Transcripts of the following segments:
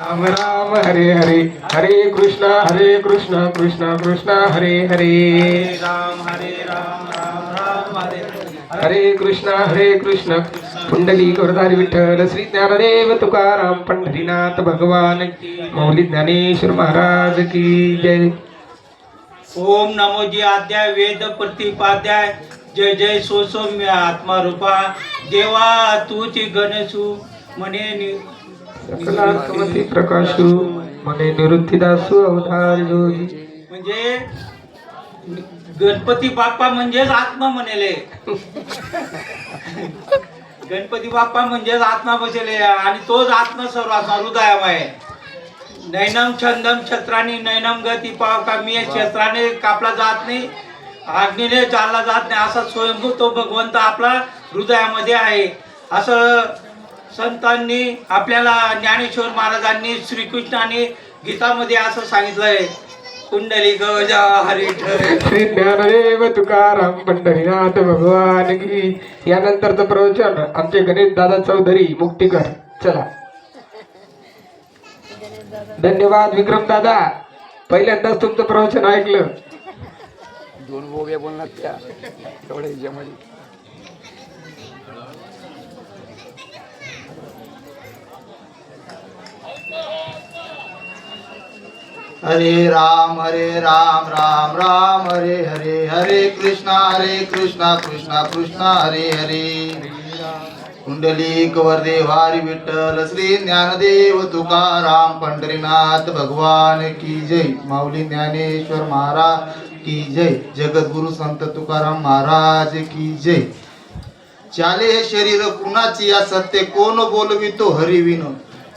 राम राम हरे हरे, हरे कृष्णा कृष्ण कृष्ण हरे हरे, राम राम राम हरे हरे कृष्ण पुंडलिक वरदारी विठ्ठल श्री ज्ञानदेव तुकाराम पंढरीनाथ भगवान मौली ज्ञानेश्वर महाराज की जय. ओम नमो जी अध्याय वेद प्रतिपाध्याय जय जय सो सौम्य आत्मा रूपा देवा तूची गणसू म्हणे सकलात्मती प्रकाशू मने निवृत्तीदासू अवतार जोजी. म्हणजे गणपती बाप्पा म्हणजेच आत्मा म्हणेले. गणपती बाप्पा म्हणजेच आत्मा बसले आणि तोच आत्मा सर्व हृदयामय. नैनम छंदम छत्रानी नैनम गती पाव का मी क्षेत्राने कापला जात नाही, अग्नीने जाळला जात नाही, असा स्वयंभू तो भगवंत आपला हृदयामध्ये आहे. असं संतांनी आपल्याला ज्ञानेश्वर महाराजांनी श्रीकृष्णाने गीतामध्ये असं सांगितलंय. कुंडलिक हरी श्री ज्ञानदेव तुकाराम पंढरीनाथ भगवान की. यानंतरचं प्रवचन आमचे गणेश दादा चौधरी मुक्तीकर. चला. धन्यवाद विक्रम दादा, पहिल्यांदाच तुमचं प्रवचन ऐकलं. दोन बोग्या बोलणार त्या तेवढ्या ह्याच्यामध्ये. हरे राम राम राम हरे हरे, हरे कृष्णा कृष्णा कृष्णा हरे हरे. कुंडलिक वरदेवारी विठ्ठल श्री ज्ञानदेव तुकाराम पंढरीनाथ भगवान की जय. माऊली ज्ञानेश्वर महाराज की जय. जगद्गुरु संत तुकाराम महाराज की जय. चाले हे शरीर कुणाची या सत्य कोण बोलवितो हरिविन.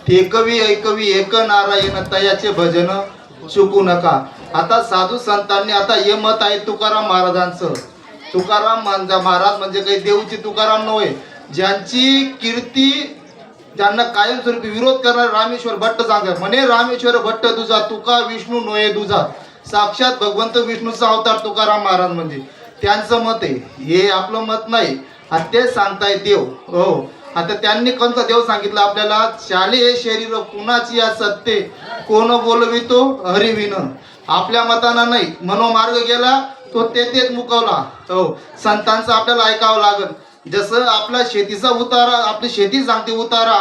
ठेकवी ऐकवी एक नारायण तयाचे भजन चुकू नका. आता साधू संतांनी आता हे मत आहे तुकाराम महाराजांचं. तुकाराम महाराज म्हणजे काही देवची तुकाराम नव्हे. ज्यांची कीर्ती ज्यांना कायमस्वरूपी विरोध करणारे रामेश्वर भट्ट सांगतात म्हणे, रामेश्वर भट्ट तुझा तुका विष्णू नोये तुझा. साक्षात भगवंत विष्णूचा अवतार तुकाराम महाराज म्हणजे त्यांचं मत आहे. हे आपलं मत नाही, आणि ते सांगताय देव. हो, आता त्यांनी कोणता देव सांगितलं आपल्याला. चाले हे शरीर कुणाची या सत्ते कोण बोलवितो हरिविन. आपल्या मताना नाही, मनोमार्ग गेला तो तेच मुकवला. हो, संतांचं आपल्याला ऐकावं लागल. जसं आपला शेतीचा उतारा, आपली शेती सांगते उतारा,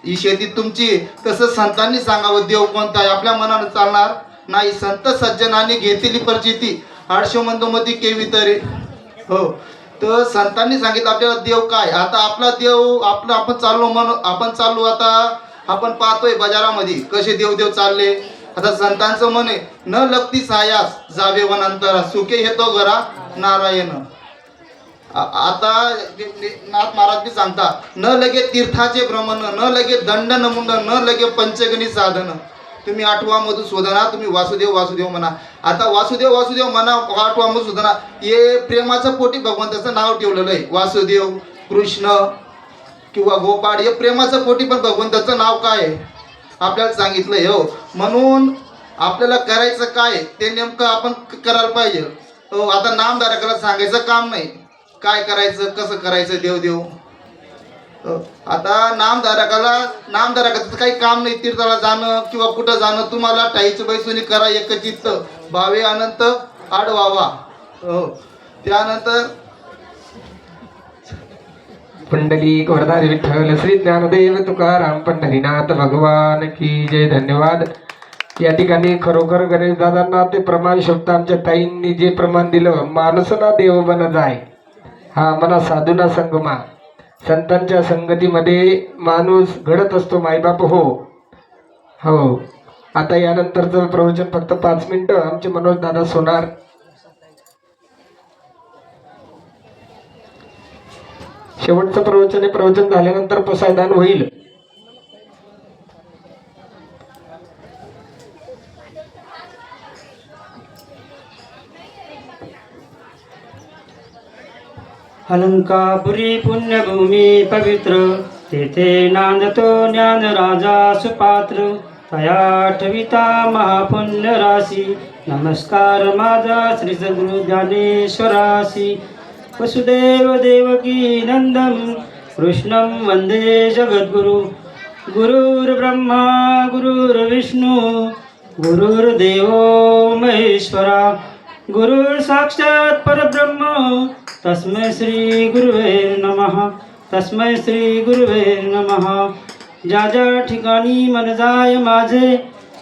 ही शेती तुमची, तसं संतांनी सांगावं देव कोणता आहे. आपल्या मनानं चालणार नाही. संत सज्जनाने घेतली प्रचिती आळशमंदमती केवी तरी. हो, तर संतांनी सांगितलं आपल्याला देव काय. आता आपला देव आपलं आपण चाललो आता आपण पाहतोय बाजारामध्ये कसे देव चालले. आता संतांचं म्हणे न लगती सायास जावे वनांतरा सुखे हेतो घरा नारायण. आता नाथ महाराज बी सांगता न लगे तीर्थाचे भ्रमण, न लगे दंडन मुंडन, न लगे पंचगणी साधन. तुम्ही आठवा मधुसूदना, तुम्ही वासुदेव म्हणा. आता वासुदेव म्हणा, आठवा मधुसूदना, हे प्रेमाच्या पोटी भगवंताचं नाव ठेवलेलं आहे. वासुदेव कृष्ण किंवा गोपाळ हे प्रेमाच्या पोटी, पण भगवंताचं नाव काय आहे आपल्याला सांगितलंय. हो, म्हणून आपल्याला करायचं काय ते नेमकं आपण करायला पाहिजे. हो, आता नामधारकाला सांगायचं काम नाही काय करायचं कसं करायचं देव. आता नामधारकाचं काही काम नाही. तीर्थाला जाणं किंवा कुठं जाणं, तुम्हाला टाईचं बैसुनी करा एकचित्त भावे अनंत आडवावा. हो, त्यानंतर पुंडलिक वरदारी विठ्ठल श्री ज्ञानदेव तुकाराम पंढरीनाथ भगवान की जय. धन्यवाद. या ठिकाणी खरोखर गणेश दादांना ते प्रमाण शब्द आमच्या ताईंनी जे प्रमाण दिलं, माणसना देव बन जाय, हा मना साधूना संगमा. संतांच्या संगतीमध्ये माणूस घडत असतो मायबाप. हो हो. आता यानंतरचं प्रवचन फक्त 5 मिनिटं आमचे मनोज दादा सोनार. शेवटचं प्रवचन हे प्रवचन झाल्यानंतर पसायदान होईल. अलंकापुरी पुण्यभूमी पवित्र, तेथे नांदतो ज्ञान राजा सुपात्र. तया ठविता महापुण्य राशी, नमस्कार माझा श्री सद्गुरु ज्ञानेश्वरासी. वसुदेव देवकी नंदन कृष्णं वंदे जगद्गुरु. गुरुर्ब्रह्मा गुरुर्विष्णू गुरुर्देव महेश्वरा गुरुर् साक्षात परब्रह्म तस्मै श्री गुरुवे नमः तस्मै श्री गुरुवे नमः. ज्या ज्या ठिकाणी मन जाय माझे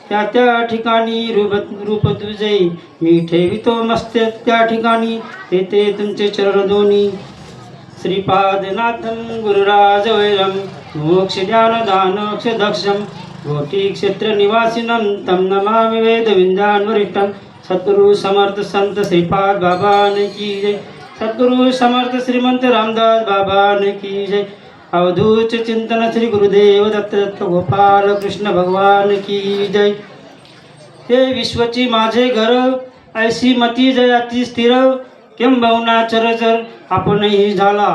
त्या त्या ठिकाणी रूप तुझे मी ठेवितो मस्तक त्या ठिकाणी तेथे तुमचे चरण दोन्ही. श्रीपादनाथं गुरुराज वैरं मोक्ष ज्ञानदानक्ष दक्षं कोटि क्षेत्र निवासिनं तं नमामि वेदविंदान्वरिष्ठं. सद्गुरु समर्थ संत श्रीपाद बाबा ने की जय. सद्गुरु समर्थ श्रीमंत रामदास बाबा ने की जय. अवधूत चिंतन श्री गुरुदेव दत्त दत्त गोपाल कृष्ण भगवान की जय. हे विश्वची माझे घर ऐसी मती जयाती स्थिर किंबहुना चरचर आपणही झाला.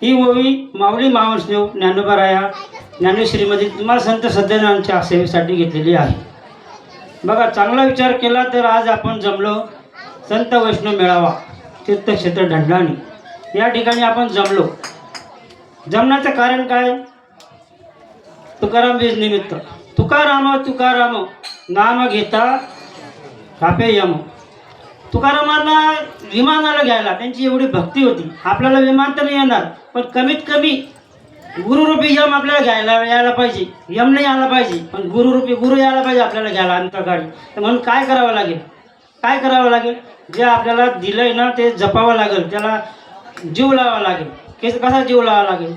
ही ओवी माऊली महावैष्णव ज्ञानोबाराया ज्ञानेश्वरीमध्ये तुम्हाला संत सज्जनांच्या सेवेसाठी घेतलेली आहे. बघा, चांगला विचार केला तर आज आपण जमलो संत वैष्णव मेळावा तीर्थक्षेत्र ढंढाणी या ठिकाणी आपण जमलो. जमण्याचं कारण काय? तुकाराम बीज निमित्त. तुकाराम तुकाराम नाम घेता कापे यम. तुकारामांना विमानाला घ्यायला त्यांची एवढी भक्ती होती. आपल्याला विमान तर नाही येणार, पण कमीत कमी गुरुरूपी यम आपल्याला घ्यायला यायला पाहिजे. यम नाही आला पाहिजे, पण गुरुरूपी गुरु यायला पाहिजे आपल्याला घ्यायला अंतकाळी. तर म्हणून काय करावं लागेल? काय करावं लागेल? जे आपल्याला दिलंय ना ते जपावं लागेल, त्याला जीव लावावा लागेल. कसा जीव लावावा लागेल?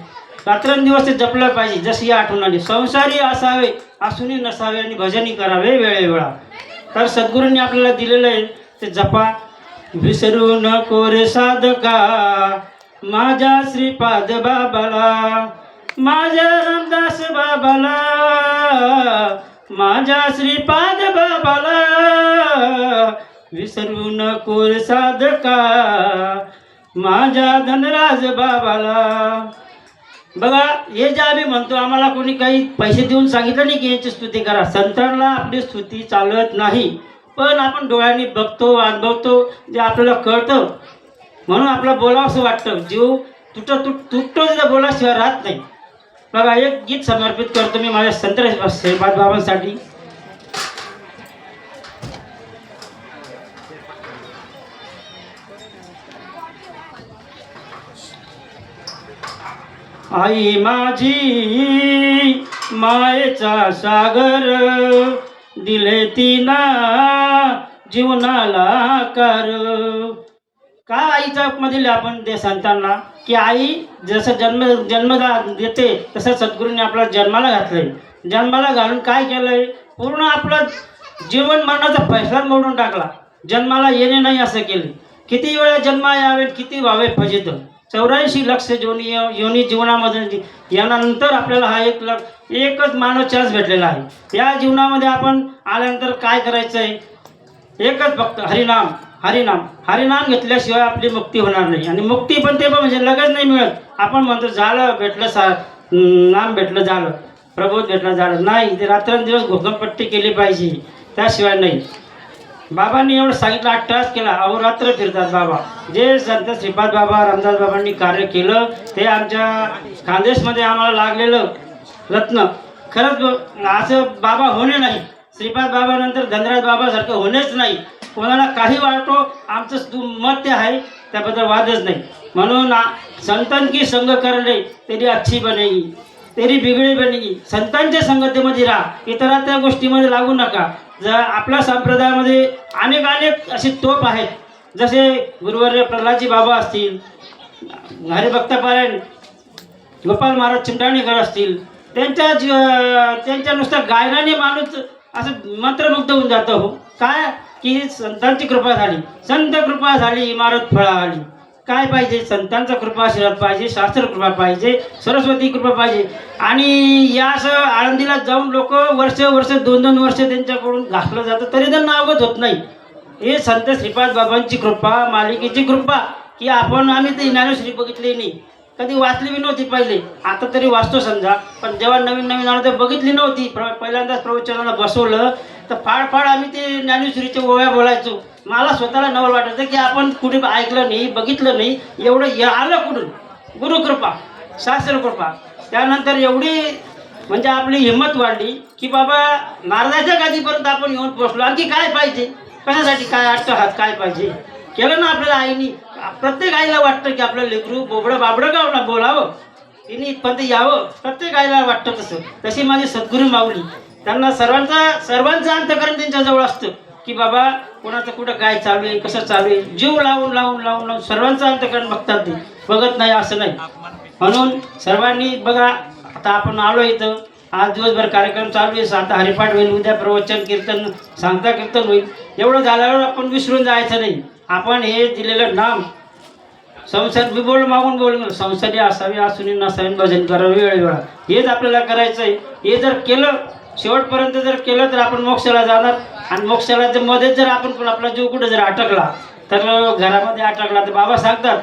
रात्रंदिवस ते जपलं पाहिजे. जशी या आठवण आली, संसारी असावे असूनही नसावे आणि भजनी करावे वेळेवेळा. तर सद्गुरूंनी आपल्याला दिलेलं आहे ते जपा. विसरू नको रे साधका माझ्या श्रीपाद बाबाला, माझ्या रामदास बाबाला, माझ्या श्रीपाद बाबाला. विसरू नको रे साधका माझ्या धनराज बाबाला. बघा, हे जे आम्ही म्हणतो, आम्हाला कोणी काही पैसे देऊन सांगितलं नाही की यांची स्तुती करा. संतांना आपली स्तुती चालत नाही, पण आपण डोळ्यांनी बघतो, अनुभवतो, जे आपल्याला कळतं म्हणून आपलं बोलावं असं वाटतं. जीव तुटतो तिथं बोलाशिवाय राहत नाही. बघा, एक गीत समर्पित करतो मी माझ्या संत श्रीपाद बाबांसाठी. आई माझी मायेचा सागर दिले तिना जीवनाला आकार. काय आईचा उपमा दिले आपण ते संतांना की आई जसं जन्मदान देते तसं सद्गुरूंनी आपला जन्माला घातलंय. जन्माला घालून काय केलंय? पूर्ण आपलं जीवन मरणाचा फैसला मोडून टाकला. जन्माला येणे नाही असं केलं. किती वेळा जन्म यावे, किती व्हावे फजित. 84 लक्ष योनी जीवनामध्ये यानंतर आपल्याला हा एकच मानव चान्स भेटलेला आहे. या जीवनामध्ये आपण आल्यानंतर काय करायचं आहे? एकच फक्त हरिनाम. हरिनाम हरिनाम घेतल्याशिवाय आपली मुक्ती होणार नाही. आणि मुक्ती पण ते पण म्हणजे लगेच नाही मिळत. आपण म्हणतो झालं भेटलं, नाम भेटलं झालं, प्रबोध भेटलं झालं. नाही, ते रात्रंदिवस घोकमपट्टी केली पाहिजे, त्याशिवाय नाही. बाबांनी एवढं सांगितलं, 8 तास केला, अहोरात्र फिरतात बाबा. जे संत श्रीपाद बाबा रामदास बाबांनी कार्य केलं ते आमच्या खानदेशमध्ये आम्हाला लागलेलं रत्न. खरंच असं बाबा होणे नाही. श्रीपाद बाबानंतर धनराज बाबासारखं होणेच नाही. कोणाला काही वाटो, आमचं मत ते आहे, त्याबद्दल वादच नाही. म्हणून संतन की संग करणे तेरी अच्छी बनेगी, तेरी बिगडी बनेगी. संतांच्या संगतीमध्ये राहा, इतरांच्या गोष्टीमध्ये लागू नका. जर आपल्या संप्रदायामध्ये अनेक असे तोप आहेत, जसे गुरुवर्य प्रल्हादजी बाबा असतील, हरिभक्तपारायण गोपाल महाराज चिमटाणेकर असतील, त्यांच्या नुसत्या गायनाने माणूस असं मंत्रमुग्ध होऊन जातं. हो काय की संतांची कृपा झाली, संत कृपा झाली, इमारत फळा आली. काय पाहिजे? संतांचा कृपा आशीर्वाद पाहिजे, शास्त्र कृपा पाहिजे, सरस्वती कृपा पाहिजे. आणि या असं आळंदीला जाऊन लोक वर्ष 2-2 वर्ष त्यांच्याकडून घासलं जातं, तरी त्यांना अवगत होत नाही. हे संत श्रीपाद बाबांची कृपा, मालिकेची कृपा की आम्ही ते ज्ञानेश्वरी बघितली नाही, कधी वाचली बी नव्हती पहिले. आता तरी वाचतो समजा, पण जेव्हा नवीन आलं तर बघितली नव्हती. पहिल्यांदाच प्रवचनाला बसवलं तर फाड आम्ही ते ज्ञानेश्वरीच्या ओव्या बोलायचो. मला स्वतःला नवल वाटायचं की आपण कुठे ऐकलं नाही, बघितलं नाही, एवढं आलं कुठून? गुरुकृपा, शास्त्रकृपा. त्यानंतर एवढी म्हणजे आपली हिंमत वाढली की बाबा नारदाच्या गादीपर्यंत आपण येऊन पोचलो. आणखी काय पाहिजे, कशासाठी काय अट्टहास काय पाहिजे केलं ना आपल्याला आईनी. प्रत्येक आईला वाटतं की आपलं लेकरू बोबडं बाबडं गावला बोलावं, तिने इथपर्यंत यावं. प्रत्येक आईला वाटतं तसं. तशी माझी सद्गुरू माऊली, त्यांना सर्वांचं अंतकरण त्यांच्याजवळ असतं की बाबा कोणाचं कुठं काय चालू आहे, कसं चालू आहे. जीव लावून लावून लावून लावून सर्वांचं अंतकरण बघतात ते, बघत नाही असं नाही. म्हणून सर्वांनी बघा, आता आपण आलो इथं, आज दिवसभर कार्यक्रम चालू आहे. आता हरिपाठ होईल, उद्या प्रवचन कीर्तन सांगता कीर्तन होईल. एवढं झाल्यावर आपण विसरून जायचं नाही. आपण हे दिलेलं नाम संसद मी मागून बोलून संसदे असावी असून नसावी, भजन करावं वेळोवेळा, हेच आपल्याला करायचं आहे. हे जर केलं, शेवटपर्यंत जर केलं तर आपण मोक्षाला जाणार. आणि मोक्षाला जर मध्येच जर आपण आपला जीव कुठं जर अटकला, तर घरामध्ये अटकला, तर बाबा सांगतात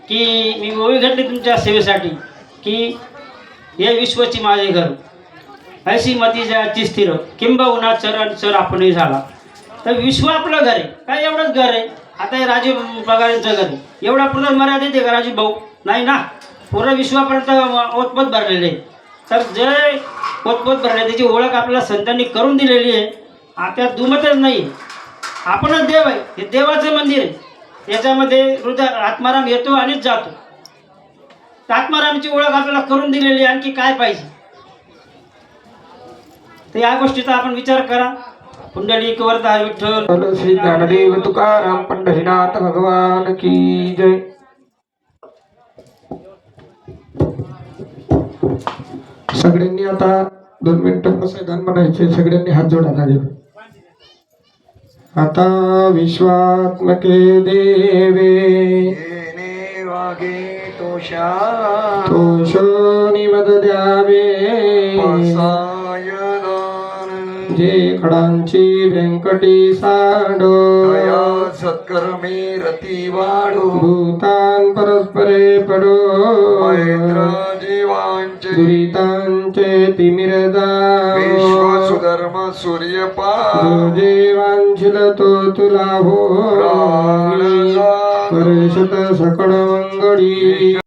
की मी ओवी घातली तुमच्या सेवेसाठी की हे विश्वची माझे घर, ऐशी मती जाची स्थिर, किंबहुना चरण सर आपणही झाला. तर विश्व आपलं घर आहे. काय एवढंच घर आहे. आता हे राजीव पगारांचं घर आहे, एवढा पूर्ण मर्यादित आहे का राजीव भाऊ? नाही ना, पूर्ण विश्वापर्यंत ओतपोत भरलेले आहे. तर जे ओतपोत भरले त्याची ओळख आपल्याला संतांनी करून दिलेली आहे. आता दुमतच नाही, आपणच देव आहे. हे देवाचं मंदिर आहे. याच्यामध्ये हृदय आत्माराम येतो आणि जातो. तर आत्मारामची ओळख आपल्याला करून दिलेली आहे. आणखी काय पाहिजे? तर या गोष्टीचा आपण विचार करा. पुंडलिक वरदा विठ्ठल. बोलो श्री ज्ञानदेव तुकाराम पंढरीनाथ भगवान की जय. सगळ्यांनी आता 2 मिनिटं प्रसाद म्हणायचे. सगळ्यांनी हात जोडायला लागेल. आता विश्वात्मके देवे येणे वागे तोषा तोषो निमद द्यावे, पासायदान जे खडांची व्यंकटी सांडो, दया सत्कर्मे रती वाढो, भूतान परस्परे पडो, मैत्र जीवांचे दुरितांचे तिमिर विश्व सुधर्म सूर्यपा जे वांछिल तो तुला हो, प्राण वर्षत सकळ मंगळी.